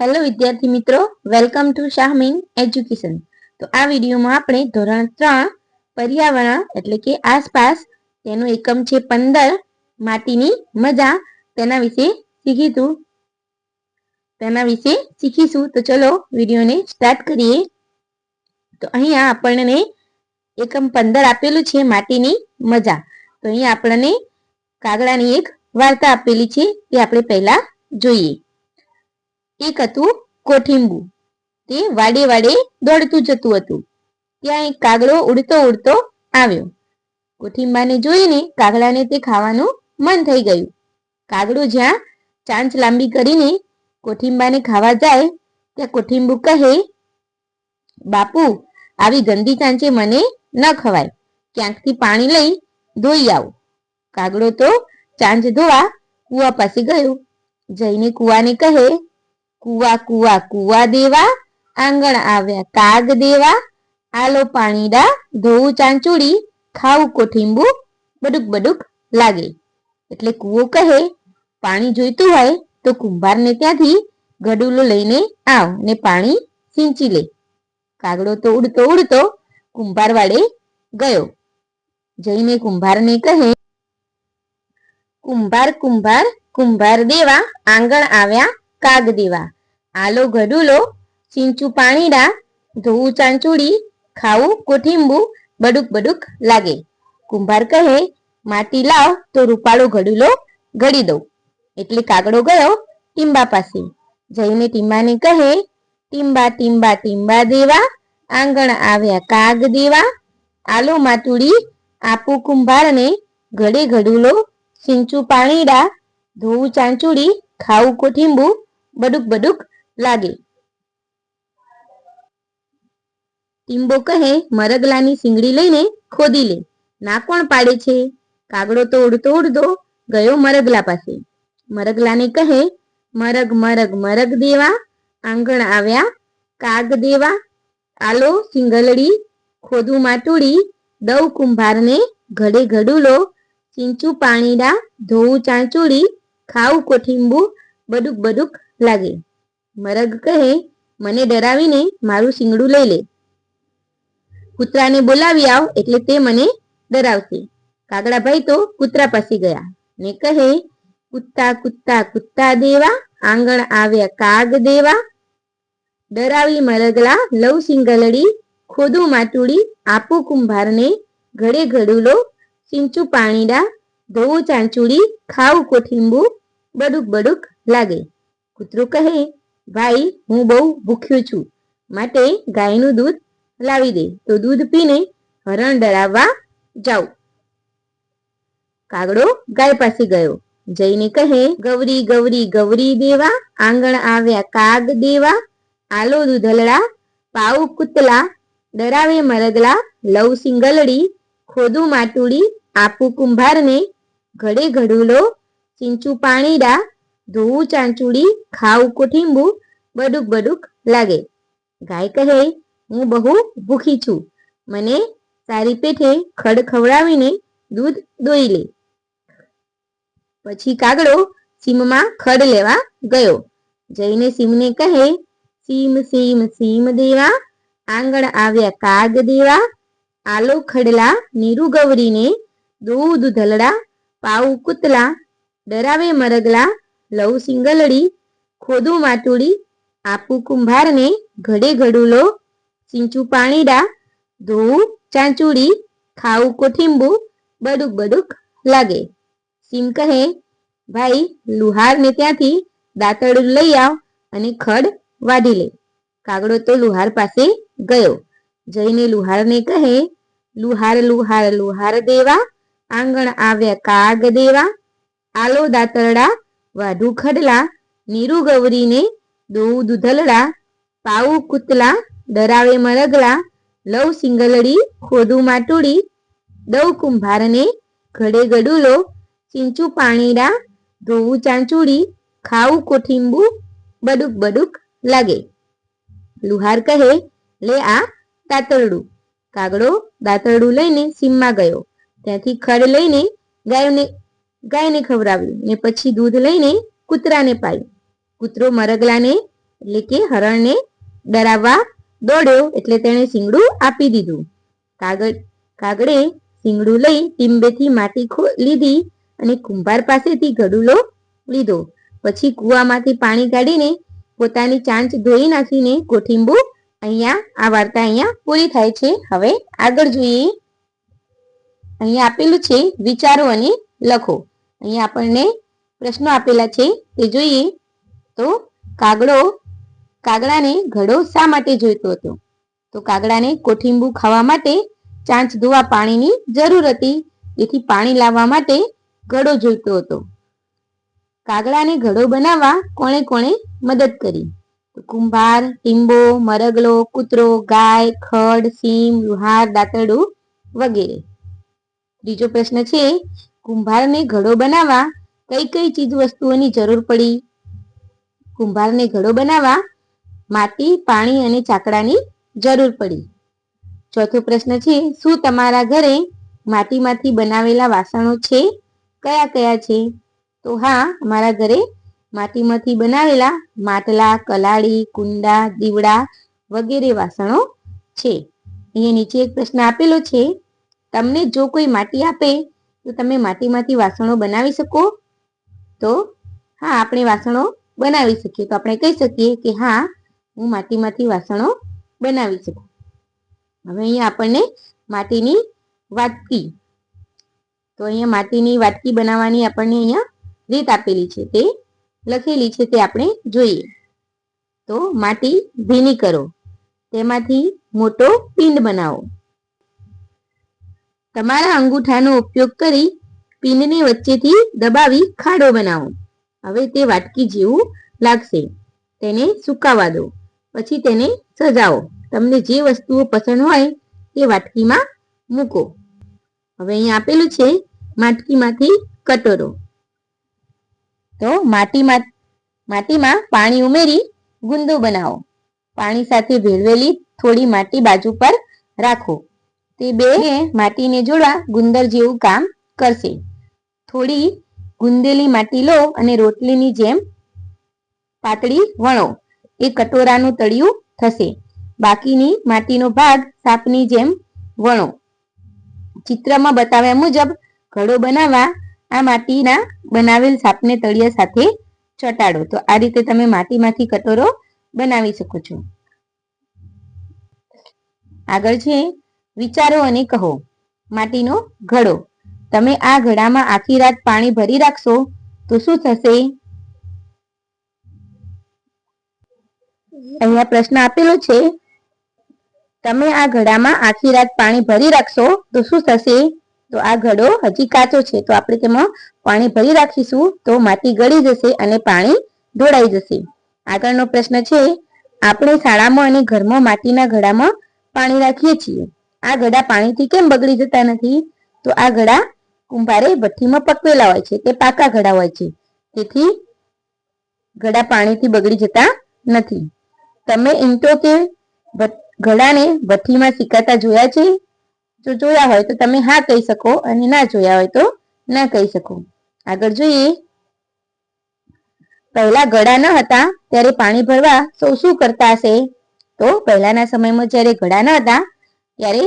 Hello વિદ્યાર્થી મિત્રો, welcome to Shahmeen education. તો આ વિડીયોમાં આપણે ધોરણ 3 પર્યાવરણ એટલે કે આસપાસ તેનું એકમ છે 15 માટીની મજા તેના વિશે શીખીશું। તો ચલો વિડીયોને સ્ટાર્ટ કરીએ। તો અહીંયા આપણને એકમ 15 આપેલું છે માટીની મજા। તો અહીંયા આપણને કાગડાની એક વાર્તા આપેલી છે, તે આપણે પહેલા જોઈએ। એક હતું કોઠીંબુ, તે વાડે વાડે દોડતું જતું હતું। ત્યાં એક કાગડો ઉડતો ઉડતો આવ્યો। કોઠીંબાને જોઈને કાગડાને તે ખાવાનું મન થઈ ગયું। કાગડો જ્યાં ચાંચ લાંબી કરીને કોઠીંબાને ખાવા જાય ત્યાં કોઠીંબુ કહે, બાપુ, આવી ગંદી ચાંચે મને ન ખવાય, ક્યાંકથી પાણી લઈ ધોઈ આવો। કાગડો તો ચાંચ ધોવા કુવા પાસે ગયો। જઈને કુવાને કહે, કુવા કુવા કુવા દેવા, આંગણ આવ્યા કાગ દેવા, આલો પાણીડા ધોવું ચાંચુડી, ખાવું કોઠીંબુ બડુક બડુક લાગે। એટલે કુવો કહે, પાણી જોઈતું હોય તો કુંભારને ત્યાંથી ગડુલો લઈને આવ ને પાણી સિંચી લે। કાગડો તો ઉડતો ઉડતો કુંભાર વાડે ગયો। જઈને કુંભારને કહે, કુંભાર કુંભાર કુંભાર દેવા, આંગણ આવ્યા કાગ દેવા, આલો ગડુલો સિંચું પાણીડા, ધોવું ચાંચુડી, ખાવું કોઠીંબુ બડુક બડુક લાગે। કુંભાર કહે, માટી લાવ તો રૂપાળો ગડુલો ઘડી દઉં। એટલે કાગડો ગયો ટીંબા પાસે। જઈને ટીંબાને કહે, ટીંબા ટીંબા ટીંબા દેવા, આંગણ આવ્યા કાગ દેવા, આલો માટુડી આપું કુંભારને, ઘડે ઘડુલો સિંચું પાણીડા, ધોવું ચાંચુડી, ખાવું કોઠીંબુ બડુક બડુક લાગે। ટીંબો કહે, મરગલાની સિંગડી લઈને ખોદી લે, ના કોણ પાડે છે? કાગડો તો ઉડતો ઉડતો ગયો મરગલા પાસે। મરગલાને કહે, મરગ મરગ મરગ દેવા, આંગણ આવ્યા કાગ દેવા, આલો સિંગલડી ખોદું માટુડી, દઉં કુંભારને ઘડે ઘડુલો સિંચું પાણીડા, ધોવું ચાંચુડી, ખાવું કોઠીંબુ બડુક બડુક લાગે। મરગ કહે, મને ડરાવીને મારું શિંગડું લઈ લે, કૂતરાને બોલાવી આવ એટલે તે મને ડરાવશે। કાગડાભાઈ તો કૂતરા પાસે ગયા ને કહે, કુત્તા કુત્તા કુત્તા દેવા, આંગણ આવ્યા કાગ દેવા, ડરાવી મરગલા લઉં સિંગલડી, ખોદું માટુડી, આપું કુંભારને, ઘડે ઘડુલો સિંચું પાણીડા, ધોવું ચાંચુડી, ખાવું કોઠીંબુ બડુક બડુક લાગે। કૂતરો કહે, ભાઈ, હું બહુ ભૂખ્યો છું, માટે ગાયનું દૂધ લાવી દે તો દૂધ પીને હરણ ડરાવવા જાઉં। કાગડો ગાય પાસે ગયો। જઈને કહે, ગૌરી ગૌરી ગૌરી દેવા, આંગણ આવ્યા કાગ દેવા, આલો દૂધલડા પાઉ કૂતલા, ડરાવે મરગલા લઉં સિંગલડી, ખોદું માટુડી, આપું કુંભારને, ઘડે ઘડુલો સિંચું પાણીડા, ધોવું ચાંચુડી, ખાવું કોઠીંબુ બડુક બડુક લાગે। ગાય કહે, હું બહુ ભૂખી છું, મને સારી પેઠે ખડ ખવડાવીને દૂધ દોઈ લે। પછી કાગડો સીમમાં ખડ લેવા ગયો। જઈને સીમને કહે, સીમ સીમ સીમ દેવા, આંગણ આવ્યા કાગ દેવા, આલો ખડલા નીરુ ગૌરીને, દોવું દૂધલડા પાઉં કૂતલા, ડરાવે મરગલા લઉં સિંગલડી, ખોદું માટુડી, આપું કુંભારને, ઘડે ઘડુલો સિંચું પાણીડા, ધોવું ચાંચુડી, ખાવું કોઠીંબુ બડુક બડુક લાગે। સીમ કહે, ભાઈ, લુહારને ત્યાંથી દાંતરડું લઈ આવ અને ખડ વાઢી લે। કાગડો તો લુહાર પાસે ગયો। જઈને લુહારને કહે, લુહાર લુહાર લુહાર દેવા, આંગણ આવ્યા કાગ દેવા, આલો દાંતરડા વાઢું ખડલા, નીરુ ગૌરીને, દોવું દૂધલડા પાઉં કૂતલા, ડરાવે મરગલા લઉં સિંગલડી, ખોદું માટુડી, દઉં કુંભારને, ઘડે ગડુલો સિંચું પાણીડા, ધોવું ચાંચુડી, ખાવું કોઠીંબુ બડુક બડુક લાગે। લુહાર કહે, લે આ દાંતરડું। કાગડો દાંતરડું લઈને સીમમાં ગયો। ત્યાંથી ખડ લઈને ગાયને ખવડાવ્યું ને પછી દૂધ લઈને કૂતરાને પાયું। કૂતરો મરગલાને એટલે કે હરણને ડરાવવા દોડ્યો એટલે તેણે શીંગડું આપી દીધું. કાગડે શીંગડું લઈ ટીંબેથી માટી લીધી અને કુંભાર પાસેથી ઘડુલો લીધો. પછી કૂવામાંથી પાણી કાઢીને પોતાની ચાંચ ધોઈ નાખીને કોઠીંબુ આ વાર્તા પૂરી થાય છે. હવે આગળ જોઈએ. અહીંયા આપેલું છે વિચારો અને લખો. અહીંયા આપણને પ્રશ્નો આપેલા છે તે જોઈએ. તો કાગડાને ઘડો શા માટે જોઈતો હતો? તો કાગડાને કોઠીંબુ ખાવા માટે ચાંચ ધોવા પાણીની જરૂર હતી, તેથી પાણી લાવવા માટે ઘડો જોઈતો હતો. કાગડાને ઘડો બનાવવા કોણે કોણે મદદ કરી? તો કુંભાર, ટીંબો, મરગલો, કૂતરો, ગાય, ખડ, સીમ, લુહાર, દાંતરડું વગેરે. ત્રીજો પ્રશ્ન છે, કુંભારને ઘડો બનાવવા કઈ કઈ ચીજ વસ્તુઓની જરૂર પડી? કુંભારને ઘડો બનાવવા માટી, પાણી અને ચાકડાની જરૂર પડી. ચોથો પ્રશ્ન છે, શું તમારા ઘરે માટીમાંથી બનાવેલા વાસણો છે? કયા કયા છે? તો હા, અમારા ઘરે માટીમાંથી બનાવેલા માટલા, કલાડી, કુંડા, દીવડા વગેરે વાસણો છે. અહીંયા નીચે એક પ્રશ્ન આપેલો છે, તમને જો કોઈ માટી આપે તો તમે માટીમાંથી વાસણો બનાવી શકો? તો હા, આપણે વાસણો બનાવી શકીએ. તો આપણે કહી શકીએ કે હા, હું માટીમાંથી વાસણો બનાવી શકું. હવે અહીંયા આપણને માટીની વાટકી, તો અહીંયા માટીની વાટકી બનાવવાની આપણને અહીંયા રીત આપેલી છે, તે લખેલી છે, તે આપણે જોઈએ. તો માટી ભીની કરો, તેમાંથી મોટો પિંડ બનાવો. તમારા અંગૂઠાનો ઉપયોગ કરી પિંડની વચ્ચેથી દબાવી ખાડો બનાવો. હવે તે વાટકી જેવું લાગશે. તેને સુકાવા દો, પછી તેને સજાવો. તમને જે વસ્તુઓ પસંદ હોય તે વાટકીમાં મૂકો. હવે અહીંયા આપેલું છે માટકીમાંથી કટોરો. તો માટીમાં પાણી ઉમેરી ગુંદો બનાવો. પાણી સાથે ભેળવેલી થોડી માટી બાજુ પર રાખો. તે બે માટીને જોડવા ગુંદર જેવું કામ કરશે. થોડી ગુંદેલી માટી લો અને રોટલીની જેમ પાતળી વણો. એ કટોરાનું તળિયું થશે. બાકીની માટીનો ભાગ સાપની જેમ વણો. ચિત્રમાં બતાવ્યા મુજબ ઘડો બનાવવા આ માટીના બનાવેલ સાપને તળિયા સાથે ચોંટાડો. તો આ રીતે તમે માટીમાંથી કટોરો બનાવી શકો છો. આગળ છે વિચારો અને કહો. માટીનો ઘડો. તમે આ ઘડામાં આખી રાત પાણી ભરી રાખશો તો શું થશે? અહીંયા પ્રશ્ન આપેલો છે, તમે આ ઘડામાં આખી રાત પાણી ભરી રાખશો તો શું થશે? તો આ ઘડો હજી કાચો છે, તો આપણે તેમાં પાણી ભરી રાખીશું તો માટી ગળી જશે અને પાણી ઢોળાઈ જશે. આગળનો પ્રશ્ન છે, આપણે શાળામાં અને ઘરમાં માટીના ઘડામાં પાણી રાખીએ છીએ. આ ઘડા પાણીથી કેમ બગડી જતા નથી? તો આ ઘડા કુંભારે ભઠ્ઠીમાં પકવેલા હોય છે, તે પાકા ઘડા હોય છે, તેથી ઘડા પાણીથી બગડી જતા નથી. તમે ઈંટો કે ઘડાને ભઠ્ઠીમાં શેકાતા જોયા છે? જો જોયા હોય તો તમે હા કહી શકો અને ના જોયા હોય તો ના કહી શકો. આગળ જોઈએ. પહેલા ઘડા ન હતા ત્યારે પાણી ભરવા સૌ શું કરતા હશે? તો પહેલાના સમયમાં જ્યારે ઘડા ન હતા ત્યારે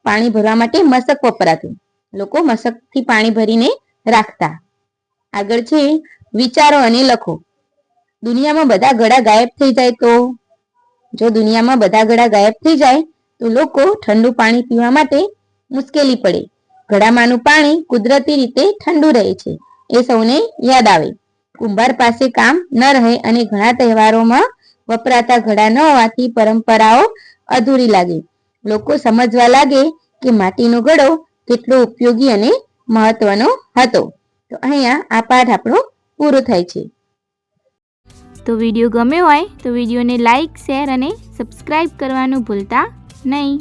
પાણી ભરવા માટે મશક વપરાતું. લોકો મશકથી પાણી ભરીને રાખતા. આગળ છે વિચારો અને લખો. દુનિયામાં બધા ઘડા ગાયબ થઈ જાય તો? જો દુનિયામાં બધા ઘડા ગાયબ થઈ જાય તો લોકો ઠંડુ પાણી પીવા માટે મુશ્કેલી પડે. ઘડામાંનું પાણી કુદરતી રીતે ઠંડુ રહે છે, એ સૌને યાદ આવે. કુંભાર પાસે કામ ન રહે અને ઘણા તહેવારોમાં વપરાતા ઘડા ન હોવાથી પરંપરાઓ અધૂરી લાગે. લોકો સમજવા લાગે કે માટીનો ઘડો કેટલો ઉપયોગી અને મહત્વનો હતો. તો અહીંયા આ પાઠ આપણો પૂરો થાય છે. તો વિડીયો ગમ્યો હોય તો વિડીયોને લાઈક, શેર અને સબસ્ક્રાઈબ કરવાનું ભૂલતા નહીં.